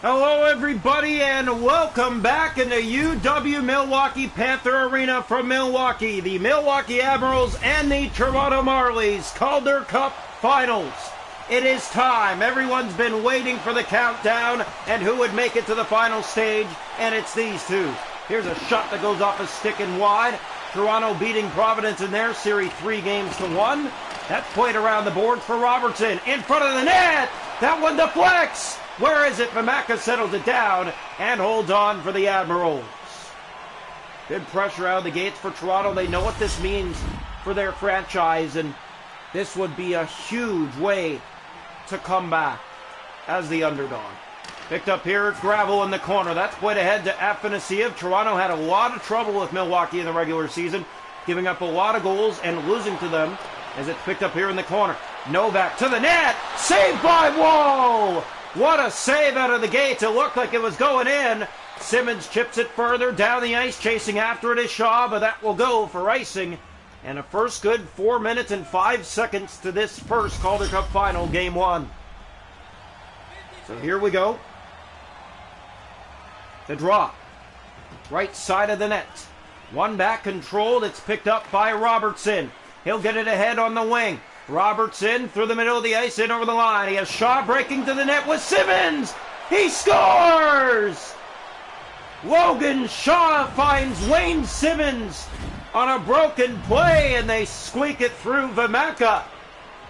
Hello everybody and welcome back into UW Milwaukee Panther Arena from Milwaukee. The Milwaukee Admirals and the Toronto Marlies Calder Cup Finals. It is time. Everyone's been waiting for the countdown and who would make it to the final stage, and it's these two. Here's a shot that goes off a stick and wide. Toronto beating Providence in their series 3-1. That's played around the board for Robertson. In front of the net! That one deflects! Where is it? Vamaka settles it down and holds on for the Admirals. Good pressure out of the gates for Toronto. They know what this means for their franchise, and this would be a huge way to come back as the underdog. Picked up here, Gravel in the corner. That's played ahead to Afanasiev. Toronto had a lot of trouble with Milwaukee in the regular season, giving up a lot of goals and losing to them as it's picked up here in the corner. Novak to the net. Saved by Wall. What a save out of the gates. It looked like it was going in. Simmons chips it further down the ice. Chasing after it is Shaw, but that will go for icing. And a first good 4 minutes and 5 seconds to this first Calder Cup Final, Game 1. So here we go. The draw. Right side of the net. One back controlled. It's picked up by Robertson. He'll get it ahead on the wing. Robertson through the middle of the ice, in over the line. He has Shaw breaking to the net with Simmons. He scores! Logan Shaw finds Wayne Simmons on a broken play, and they squeak it through Vamaka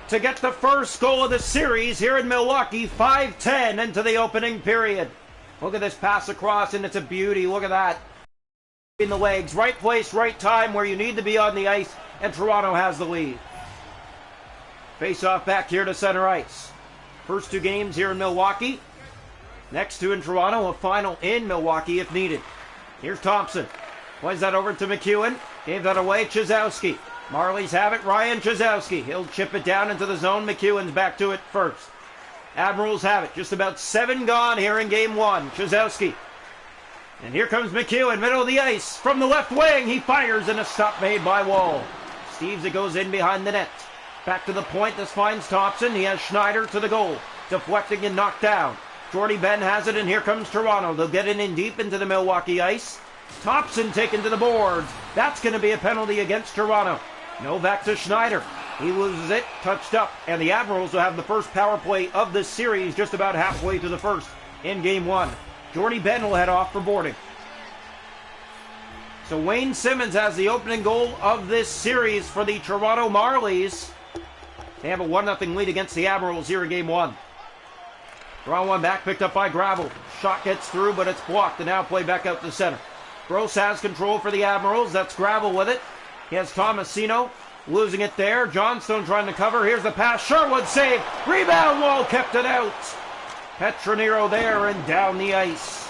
to get the first goal of the series here in Milwaukee. 5-10 into the opening period. Look at this pass across, and it's a beauty. Look at that. In the legs. Right place, right time, where you need to be on the ice, and Toronto has the lead. Face off back here to center ice. First two games here in Milwaukee. Next two in Toronto. A final in Milwaukee if needed. Here's Thompson. Plays that over to McEwen. Gave that away. Chizowski. Marlies have it. Ryan Chizowski. He'll chip it down into the zone. McEwen's back to it first. Admirals have it. Just about 7 gone here in Game 1. Chizowski. And here comes McEwen. Middle of the ice. From the left wing. He fires, and a stop made by Wall. Steves, it goes in behind the net. Back to the point. This finds Thompson. He has Schneider to the goal. Deflecting and knocked down. Jordy Ben has it, and here comes Toronto. They'll get it in deep into the Milwaukee ice. Thompson taken to the boards. That's going to be a penalty against Toronto. Novak to Schneider. He loses it. Touched up. And the Admirals will have the first power play of this series just about halfway to the first in Game 1. Jordy Ben will head off for boarding. So Wayne Simmons has the opening goal of this series for the Toronto Marlies. They have a 1-0 lead against the Admirals here in Game 1. Draw one back, picked up by Gravel. Shot gets through, but it's blocked, and now play back out to center. Gross has control for the Admirals. That's Gravel with it. He has Tomasino losing it there. Johnstone trying to cover. Here's the pass. Sherwood save. Rebound. Wall kept it out. Petronero there and down the ice.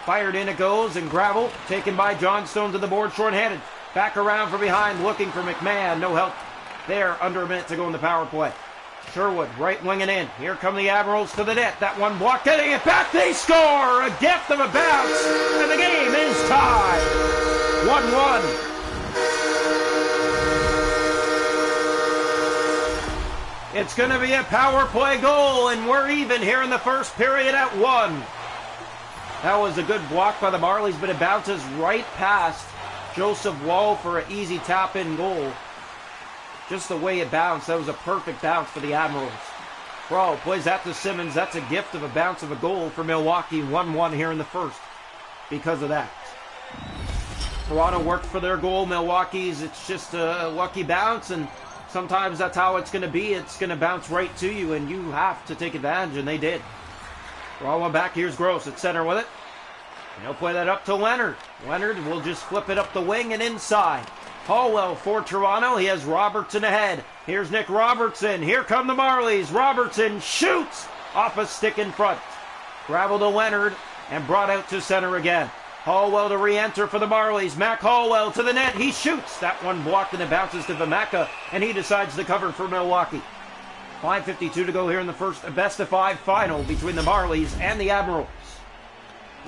Fired in it goes, and Gravel taken by Johnstone to the board short-handed. Back around from behind looking for McMahon. No help there. Under a minute to go in the power play. Sherwood right winging in. Here come the Admirals to the net. That one blocked. Getting it back. They score. A gift of a bounce. And the game is tied. 1-1. It's going to be a power play goal, and we're even here in the first period at 1. That was a good block by the Marlies, but it bounces right past Joseph Wall for an easy tap-in goal. Just the way it bounced, that was a perfect bounce for the Admirals. Pro plays that to Simmons. That's a gift of a bounce of a goal for Milwaukee. 1-1 here in the first because of that. Toronto worked for their goal. Milwaukee's, it's just a lucky bounce, and sometimes that's how it's going to be. It's going to bounce right to you, and you have to take advantage, and they did. Draw one back. Here's Gross at center with it. And he'll play that up to Leonard. Leonard will just flip it up the wing and inside. Hallwell for Toronto. He has Robertson ahead. Here's Nick Robertson. Here come the Marlies. Robertson shoots off a stick in front. Gravel to Leonard and brought out to center again. Hallwell to re-enter for the Marlies. Mac Hallwell to the net. He shoots. That one blocked, and it bounces to Vamaka, and he decides to cover for Milwaukee. 5:52 to go here in the first best-of-5 final between the Marlies and the Admirals.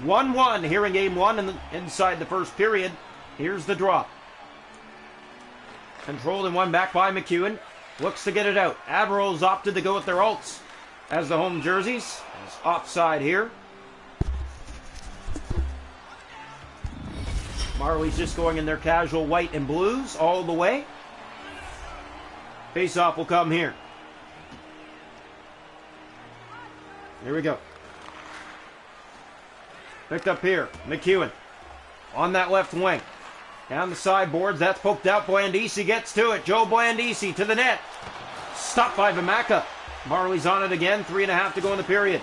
1-1 here in Game 1 and inside the first period. Here's the drop. Controlled and one back by McEwen. Looks to get it out. Admirals opted to go with their alts as the home jerseys. It's offside here. Marlies just going in their casual white and blues all the way. Face-off will come here. Here we go. Picked up here. McEwen on that left wing. Down the sideboards. That's poked out. Blandisi gets to it. Joe Blandisi to the net. Stopped by Vamaka. Marlies on it again. 3.5 to go in the period.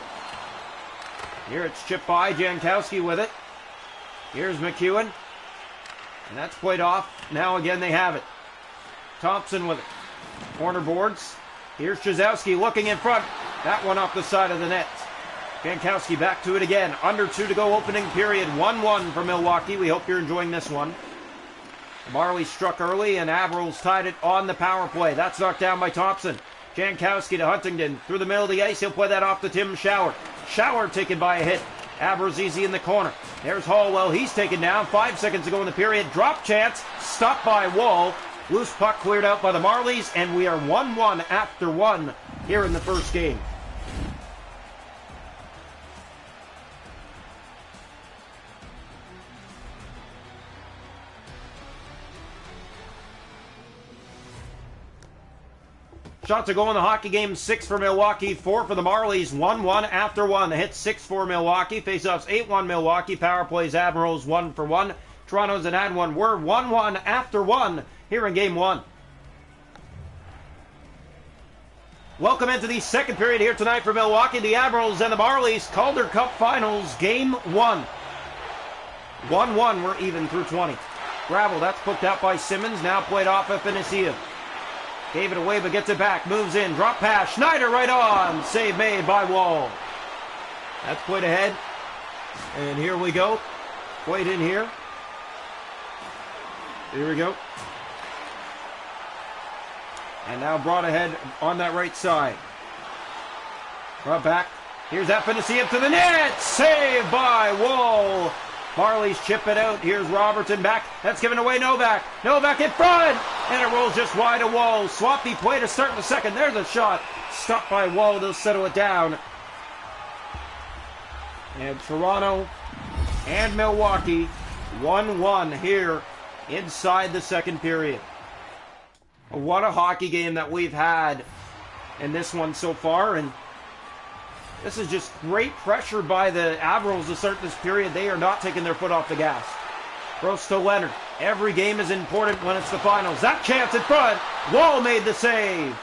Here it's chipped by. Jankowski with it. Here's McEwen. And that's played off. Now again they have it. Thompson with it. Corner boards. Here's Chizowski looking in front. That one off the side of the net. Jankowski back to it again. Under 2 to go opening period. 1-1 for Milwaukee. We hope you're enjoying this one. Marlies struck early and Admirals tied it on the power play. That's knocked down by Thompson. Jankowski to Huntington. Through the middle of the ice. He'll play that off to Tim Shower. Shower taken by a hit. Abruzzese in the corner. There's Hallwell. He's taken down. 5 seconds to go in the period. Drop chance. Stopped by Wall. Loose puck cleared out by the Marlies. And we are 1-1 after 1 here in the first game. Shots are going in the hockey game. 6 for Milwaukee, 4 for the Marlies. 1-1 after 1. The hit 6 for Milwaukee. Faceoffs 8-1 Milwaukee. Power plays Admirals 1-for-1. Toronto's an add 1. We're 1-1 after 1 here in game 1. Welcome into the second period here tonight for Milwaukee. The Admirals and the Marlies. Calder Cup Finals game 1. 1-1. We're even through 20. Gravel. That's poked out by Simmons. Now played off Afanasiev. Gave it away, but gets it back. Moves in. Drop pass. Schneider right on. Save made by Wall. That's played ahead. And here we go. Played in here. Here we go. And now brought ahead on that right side. Brought back. Here's Afanasiev to the net. Saved by Wall. Marlies chip it out. Here's Robertson back. That's given away Novak. Novak in front. And it rolls just wide of Wall. Swampy play to start in the second. There's a shot. Stopped by Wall. They'll settle it down. And Toronto and Milwaukee 1-1 here inside the second period. What a hockey game that we've had in this one so far. And this is just great pressure by the Admirals to start this period. They are not taking their foot off the gas. Gross to Leonard. Every game is important when it's the finals. That chance in front. Wall made the save.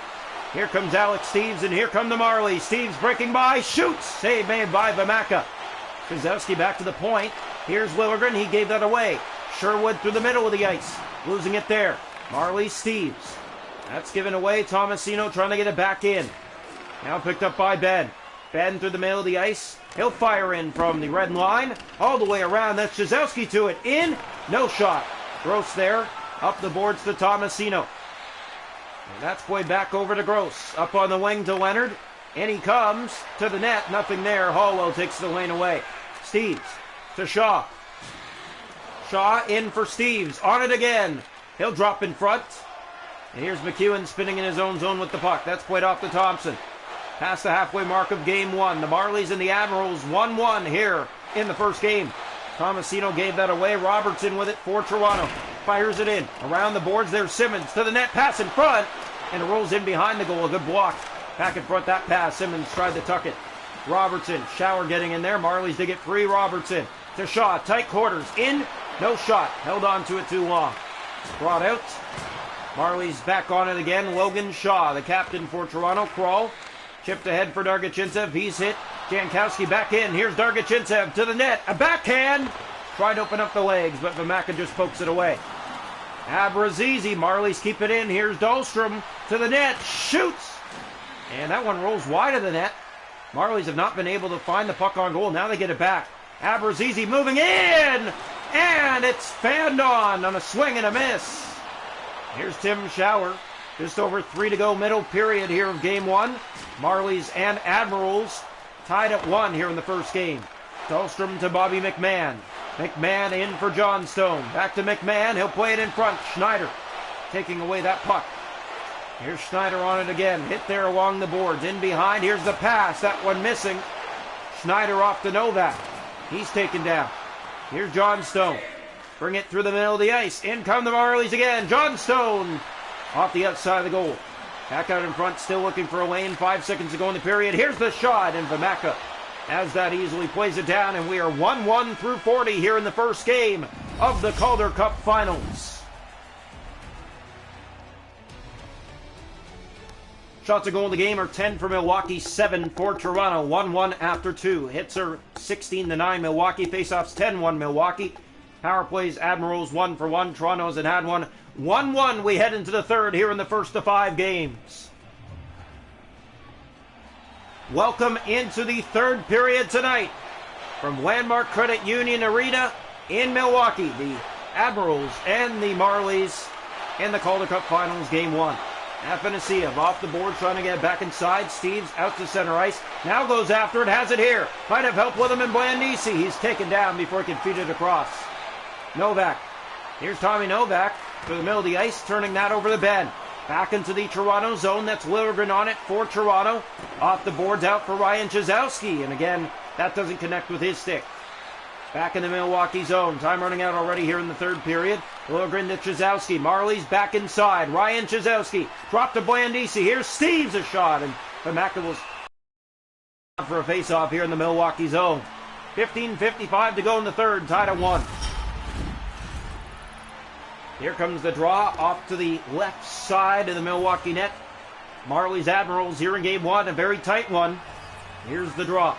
Here comes Alex Steeves, and here come the Marlies. Steeves breaking by. Shoots. Save made by Vamaka. Kozowski back to the point. Here's Willigren. He gave that away. Sherwood through the middle of the ice. Losing it there. Marlies, Steeves. That's given away. Tomasino trying to get it back in. Now picked up by Ben. Ben through the middle of the ice. He'll fire in from the red line. All the way around. That's Chizowski to it. In. No shot. Gross there. Up the boards to Tomasino. And that's played back over to Gross. Up on the wing to Leonard. In he comes to the net. Nothing there. Hallwell takes the lane away. Steeves to Shaw. Shaw in for Steeves. On it again. He'll drop in front. And here's McEwen spinning in his own zone with the puck. That's played off to Thompson. Past the halfway mark of game 1. The Marlies and the Admirals 1-1 here in the first game. Tomasino gave that away. Robertson with it for Toronto. Fires it in. Around the boards, there's Simmons to the net. Pass in front. And it rolls in behind the goal. A good block. Back in front, that pass. Simmons tried to tuck it. Robertson. Shower getting in there. Marlies to get free. Robertson to Shaw. Tight quarters. In. No shot. Held on to it too long. Brought out. Marlies back on it again. Logan Shaw, the captain for Toronto. Crawl. Chipped ahead for Dargachintsev. He's hit. Jankowski back in. Here's Dargachintsev to the net. A backhand. Tried to open up the legs, but Vamaka just pokes it away. Abruzzese. Marlies keep it in. Here's Dahlstrom to the net. Shoots. And that one rolls wide of the net. Marlies have not been able to find the puck on goal. Now they get it back. Abruzzese moving in. And it's fanned on a swing and a miss. Here's Tim Shower. Just over 3 to go, middle period here of game 1. Marlies and Admirals tied at 1 here in the first game. Dahlstrom to Bobby McMahon. McMahon in for Johnstone. Back to McMahon. He'll play it in front. Schneider taking away that puck. Here's Schneider on it again. Hit there along the boards. In behind. Here's the pass. That one missing. Schneider off to Novak. He's taken down. Here's Johnstone. Bring it through the middle of the ice. In come the Marlies again. Johnstone off the outside of the goal. Back out in front, still looking for a lane. 5 seconds to go in the period. Here's the shot, and Vamaka as that easily plays it down, and we are 1-1 through 40 here in the first game of the Calder Cup Finals. Shots a goal in the game are 10 for Milwaukee, 7 for Toronto. 1-1 after 2. Hits are 16-9 Milwaukee. Faceoffs 10-1 Milwaukee. Power plays Admirals 1-for-1. Toronto hasn't had one. 1-1 we head into the third here in the first of 5 games. Welcome into the third period tonight from Landmark Credit Union Arena in Milwaukee. The Admirals and the Marlies in the Calder Cup Finals Game 1. Afanasiev off the board trying to get back inside. Steves out to center ice. Now goes after it. Has it here. Might have help with him in Blandisi. He's taken down before he can feed it across. Novak. Here's Tommy Novak to the middle of the ice, turning that over the bend. Back into the Toronto zone. That's Liljegren on it for Toronto. Off the boards out for Ryan Chizowski. And again, that doesn't connect with his stick. Back in the Milwaukee zone. Time running out already here in the third period. Liljegren to Chizowski. Marlies back inside. Ryan Chizowski. Drop to Blandisi. Here's Steves a shot. And Vamaka will for a face-off here in the Milwaukee zone. 15:55 to go in the third. Tied at 1. Here comes the draw off to the left side of the Milwaukee net. Marlies Admirals here in Game 1, a very tight one. Here's the draw.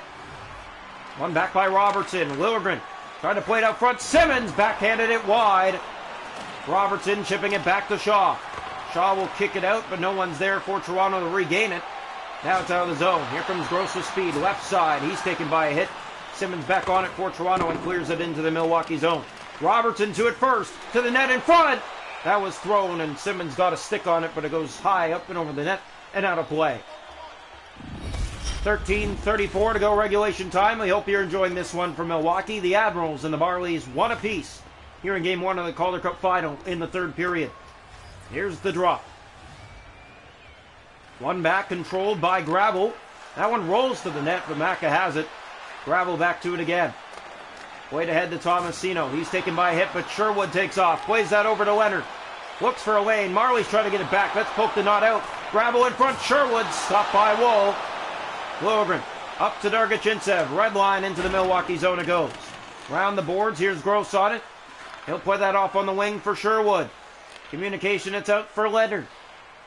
One back by Robertson. Liljegren trying to play it out front. Simmons backhanded it wide. Robertson chipping it back to Shaw. Shaw will kick it out, but no one's there for Toronto to regain it. Now it's out of the zone. Here comes Gross with speed. Left side. He's taken by a hit. Simmons back on it for Toronto and clears it into the Milwaukee zone. Robertson to it first, to the net in front. That was thrown, and Simmons got a stick on it, but it goes high up and over the net and out of play. 13:34 to go regulation time. We hope you're enjoying this one from Milwaukee. The Admirals and the Marlies, 1 apiece here in Game 1 of the Calder Cup Final in the third period. Here's the drop. One back, controlled by Gravel. That one rolls to the net, but Vamaka has it. Gravel back to it again. Way ahead to Tomasino. He's taken by a hit, but Sherwood takes off. Plays that over to Leonard. Looks for a lane. Marley's trying to get it back. Let's poke the knot out. Gravel in front. Sherwood stopped by Woll. Liljegren up to Dargachintsev. Red line into the Milwaukee zone it goes. Round the boards. Here's Gross on it. He'll play that off on the wing for Sherwood. Communication, it's out for Leonard.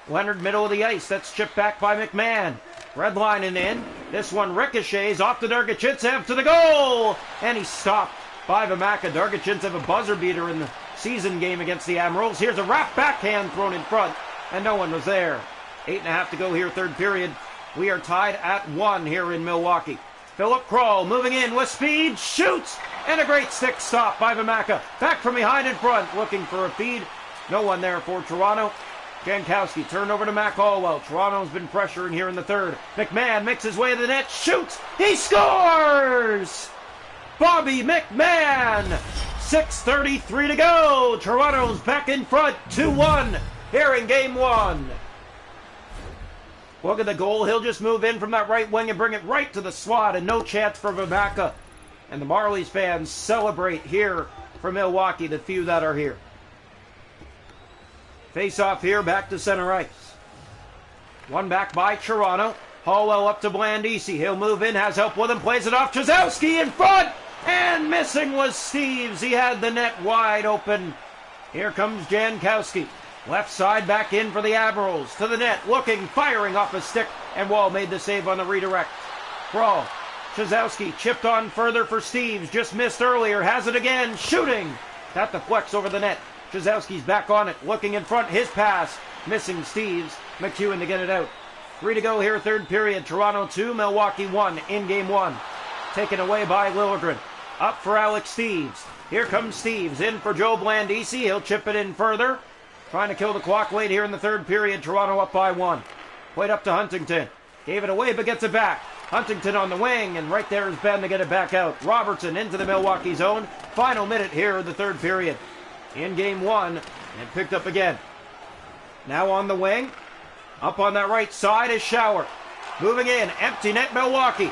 Leonard middle of the ice. That's chipped back by McMahon. Red line and in. This one ricochets off to Dargachintsev to the goal. And he's stopped by Vamaka. Dargachintsev, a buzzer beater in the season game against the Admirals. Here's a wrap backhand thrown in front. And no one was there. 8.5 to go here, third period. We are tied at 1 here in Milwaukee. Philip Kroll moving in with speed. Shoots. And a great stick stop by Vamaka. Back from behind in front. Looking for a feed. No one there for Toronto. Jankowski turned over to Mac Allwell. Toronto's been pressuring here in the third. McMahon makes his way to the net. Shoots. He scores! Bobby McMahon. 6:33 to go. Toronto's back in front. 2-1 here in Game 1. Look at the goal. He'll just move in from that right wing and bring it right to the slot. And no chance for Vamaka. And the Marlies fans celebrate here for Milwaukee, the few that are here. Face off here, back to center ice. One back by Toronto. Hallwell up to Blandisi. He'll move in, has help with him, plays it off. Chizowski in front, and missing was Steves. He had the net wide open. Here comes Jankowski. Left side back in for the Admirals. To the net, looking, firing off a stick, and Wall made the save on the redirect. Brawl. Chizowski chipped on further for Steves. Just missed earlier, has it again, shooting. That deflects over the net. Chizowski's back on it, looking in front, his pass, missing Steves. McEwen to get it out. 3 to go here, third period. Toronto 2, Milwaukee 1 in Game 1. Taken away by Liljegren. Up for Alex Steves. Here comes Steves, in for Joe Blandisi. He'll chip it in further. Trying to kill the clock late here in the third period. Toronto up by 1. Played up to Huntington. Gave it away, but gets it back. Huntington on the wing, and right there is Ben to get it back out. Robertson into the Milwaukee zone. Final minute here in the third period. In Game 1, and picked up again. Now on the wing. Up on that right side is Shower. Moving in, empty net Milwaukee.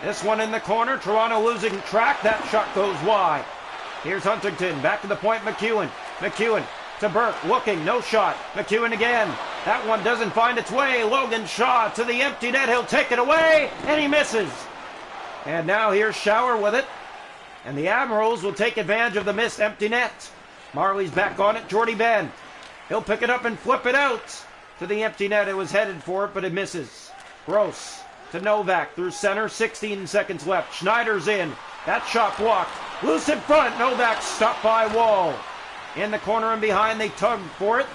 This one in the corner, Toronto losing track. That shot goes wide. Here's Huntington, back to the point, McEwen. McEwen to Burke, looking, no shot. McEwen again. That one doesn't find its way. Logan Shaw to the empty net. He'll take it away, and he misses. And now here's Schauer with it. And the Admirals will take advantage of the missed empty net. Marlies back on it. Jordy Ben. He'll pick it up and flip it out to the empty net. It was headed for it, but it misses. Gross to Novak through center. 16 seconds left. Schneider's in. That shot blocked. Loose in front. Novak stopped by Wall. In the corner and behind, they tug for it.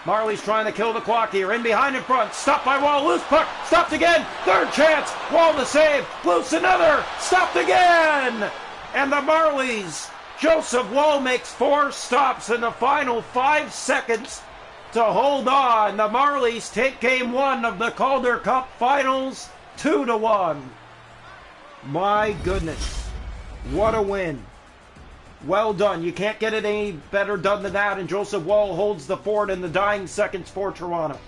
Marlies trying to kill the clock here. In behind in front. Stopped by Wall. Loose puck. Stopped again. Third chance. Wall to save. Loose another. Stopped again. And the Marlies, Joseph Wall makes 4 stops in the final 5 seconds to hold on. The Marlies take game 1 of the Calder Cup Finals 2-1. My goodness. What a win. Well done. You can't get it any better done than that. And Joseph Wall holds the fort in the dying seconds for Toronto.